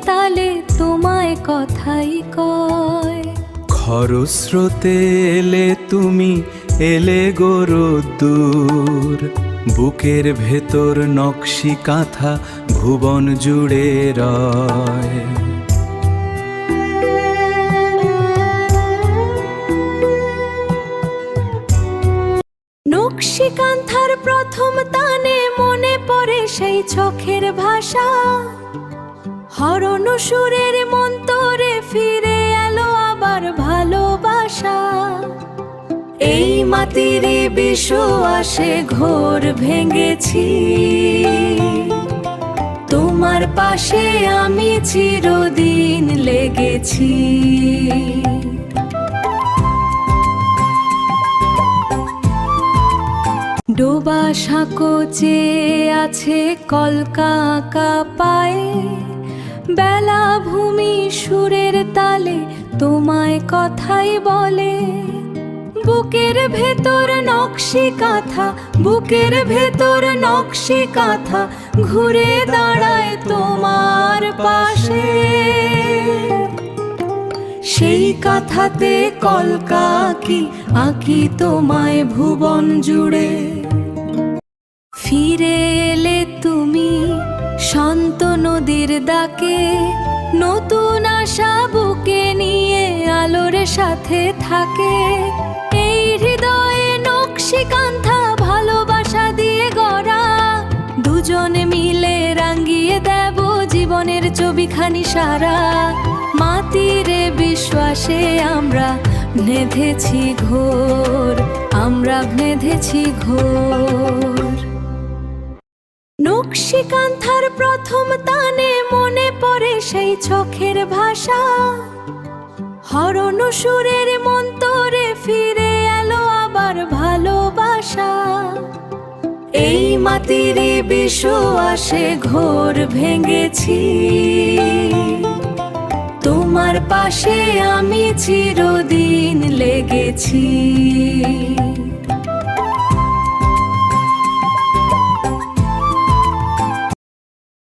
তালে তোমায় কথাই কয়। খরস্রোতে এলে তুমি, এলে গো রোদ্দুর, বুকের ভেতর নকশি কাঁথা ভুবন জুড়ে রয়। নকশি কান্থার প্রথম তানে মনে পড়ে সেই চোখের ভাষা, হরণ সুরের মন্তরে ফিরে এলো আবার ভালোবাসা। এই মাটির বিশ্বাসে ঘোর ভেঙেছি, তোমার পাশে আমি চিরদিন লেগেছি। ডোবা সাঁকো চেয়ে আছে কলকা আঁকা পায়ে, বেলা ভূমি সুরের তালে তোমায় কথাই বলে। বুকের ভেতর নকশি কাঁথা, বুকের ভেতর নকশি কাঁথা ঘুরে দাঁড়ায় তোমার পাশে। সেই কাঁথাতে কলকা আঁকি, আঁকি তোমায় ভুবন জুড়ে। ফিরে এলে তুমি শান্ত নদীর ডাকে, নতুন আশা বুকে নিয়ে আলোর সাথে থাকে। এই হৃদয়ে নকশি কান্থা ভালোবাসা দিয়ে গড়া, দুজনে মিলে রাঙিয়ে দেব জীবনের ছবিখানি সারা। মাটির বিশ্বাসে আমরা বেঁধেছি ঘোর, আমরা বেঁধেছি ঘোর। নকশি কান্থার প্রথম তানে মনে পড়ে সেই চোখের ভাষা, হরণ সুরের মন্তরে ফিরে এলো আবার ভালোবাসা। এই মাটির বিশ্বাসে ঘোর ভেঙেছি, তোমার পাশে আমি চিরদিন লেগেছি।